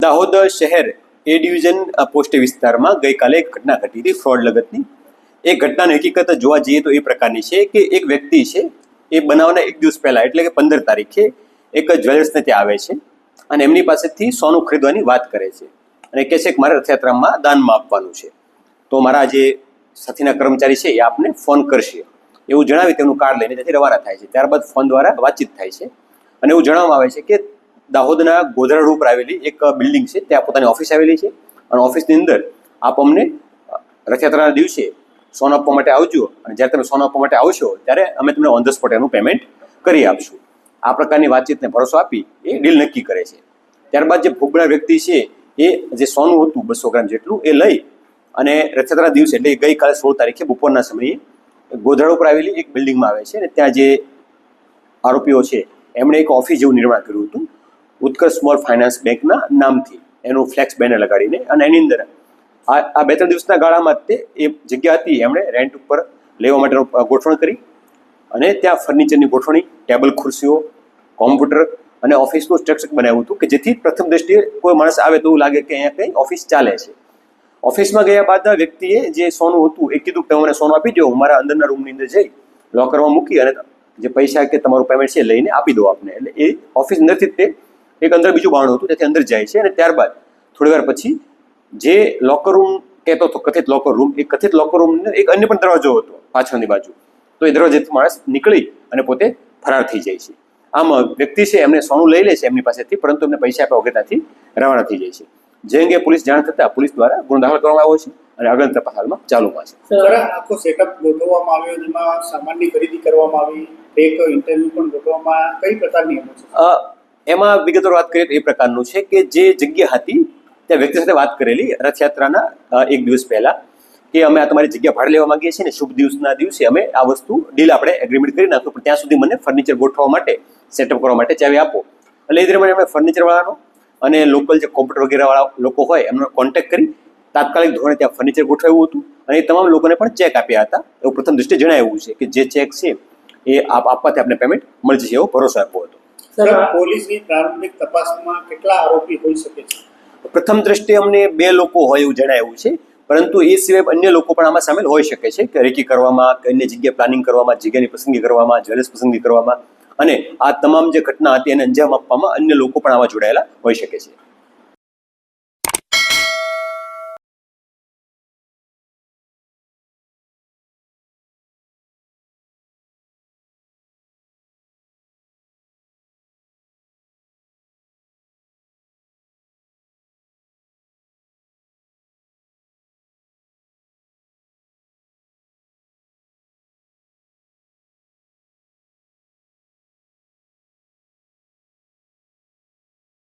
દાહોદ શહેર એ division post વિસ્તારમાં ગઈકાલે એક ઘટના ઘટી હતી ફ્રોડ લગતની. એ ઘટનાની હકીકત જોવા જઈએ તો એ પ્રકારની છે કે એક વ્યક્તિ છે એ બનાવના એક દિવસ પહેલા એટલે કે 15 તારીખે એક જ્વેલર્સને ત્યાં આવે છે અને એમની પાસેથી સોનું ખરીદવાની વાત કરે છે અને કહે છે કે મારે રથયાત્રામાં દાનમાં આપવાનું છે, તો મારા જે સાથીના કર્મચારી છે એ આપને ફોન કરશે એવું જણાવી તેમનું કાર્ડ લઈને ત્યાંથી રવાના થાય છે. ત્યારબાદ ફોન દ્વારા વાતચીત થાય છે અને એવું જણાવવામાં આવે છે કે દાહોદના ગોધરા રોડ પર આવેલી એક બિલ્ડિંગ છે, ત્યાં પોતાની ઓફિસ આવેલી છે અને ઓફિસની અંદર આપ અમને રથયાત્રાના દિવસે સોનું આપવા માટે આવજો અને જ્યારે તમે સોનું આપવા માટે આવશો ત્યારે અમે તમને ઓન ધ સ્પોટ એનું પેમેન્ટ કરી આપશું. આ પ્રકારની વાતચીતને ભરોસો આપી એ ડીલ નક્કી કરે છે. ત્યારબાદ જે ભોગનાર વ્યક્તિ છે એ જે સોનું હતું 200 ગ્રામ જેટલું એ લઈ અને રથયાત્રા દિવસે એટલે ગઈકાલે 16 તારીખે બપોરના સમયે ગોધરા ઉપર આવેલી એક બિલ્ડિંગમાં આવે છે અને ત્યાં જે આરોપીઓ છે એમણે એક ઓફિસ જેવું નિર્માણ કર્યું હતું ઉત્કર્ષ સ્મોલ ફાઇનાન્સ બેંકના નામથી, એનું ફ્લેક્સ બેનર લગાડીને, અને એની અંદર આ 2-3 દિવસના ગાળામાં તે એ જગ્યા હતી એમણે રેન્ટ ઉપર લેવા માટેનું ગોઠવણ કરી અને ત્યાં ફર્નિચરની ગોઠવણી, ટેબલ ખુરશીઓ, કોમ્પ્યુટર અને ઓફિસનું સ્ટ્રક્ચર બનાવ્યું હતું કે જેથી પ્રથમ દ્રષ્ટિએ કોઈ માણસ આવે તો એવું લાગે કે અહીંયા કંઈ ઓફિસ ચાલે છે. ઓફિસમાં ગયા બાદ વ્યક્તિએ જે સોનું હતું એ કીધું કે મને સોનું આપી દો, હું મારા અંદરના રૂમની અંદર જઈ લોકરમાં મૂકી અને જે પૈસા કે તમારું પેમેન્ટ છે લઈને આપી દો આપને. એટલે એ ઓફિસ અંદરથી તે એક અંદર બીજું બારણું હતું ત્યાંથી અંદર જાય છે અને ત્યારબાદ થોડી વાર પછી જે લોકર રૂમ કહેતો હતો કથિત લોકર રૂમ, એ કથિત લોકર રૂમનો એક અન્ય પણ દરવાજો હતો પાછળની બાજુ, તો એ દરવાજેથી માણસ નીકળી અને પોતે ફરાર થઈ જાય છે. આમ વ્યક્તિ છે એમને સોનું લઈ લે છે એમની પાસેથી, પરંતુ એમને પૈસા આપ્યા વગર ત્યાંથી રવાના થઈ જાય છે. જે અંગે પોલીસ જાણ થતાં પોલીસ દ્વારા ગુનો દાખલ કરવામાં આવ્યો છે અને આગળ તપાસ હાલમાં ચાલુમાં છે. આખો સેટઅપ ગોઠવવામાં આવ્યો, જેમાં સામાનની ખરીદી કરવામાં આવી, એક ઇન્ટરવ્યુ પણ ગોઠવવામાં, કઈ પ્રકારની એમાં વિગતવાર વાત કરીએ તો એ પ્રકારનું છે કે જે જગ્યા હતી ત્યાં વ્યક્તિ સાથે વાત કરેલી રથયાત્રાના એક દિવસ પહેલા કે અમે આ તમારી જગ્યા ભાડે લેવા માંગીએ છીએ ને શુભ દિવસના દિવસે અમે આ વસ્તુ ડીલ આપણે એગ્રીમેન્ટ કરી નાખશું, પણ ત્યાં સુધી મને ફર્નિચર ગોઠવવા માટે, સેટઅપ કરવા માટે ચાવી આપો. એટલે એ દરમિયાન અમે ફર્નિચરવાળાનો અને લોકલ જે કોમ્પ્યુટર વગેરેવાળા લોકો હોય એમનો કોન્ટેક્ટ કરી તાત્કાલિક ધોરણે ત્યાં ફર્નિચર ગોઠવ્યું હતું અને એ તમામ લોકોને પણ ચેક આપ્યા હતા. એવું પ્રથમ દ્રષ્ટિએ જણાવ્યું છે કે જે ચેક છે એ આપવાથી આપણે પેમેન્ટ મળી જશે એવો ભરોસો આપ્યો હતો. પોલીસની પ્રારંભિક તપાસમાં કેટલા આરોપી હોઈ શકે છે? પ્રથમ દ્રષ્ટિએ અમને 2 લોકો હોય એવું જણાવ્યું છે, પરંતુ એ સિવાય અન્ય લોકો પણ આમાં સામેલ હોઈ શકે છે કે રેકી કરવામાં, અન્ય જગ્યાએ પ્લાનિંગ કરવામાં, જગ્યાની પસંદગી કરવામાં, જ્વેલર્સ પસંદગી કરવામાં અને આ તમામ જે ઘટના હતી એને અંજામ આપવામાં અન્ય લોકો પણ આમાં જોડાયેલા હોઈ શકે છે.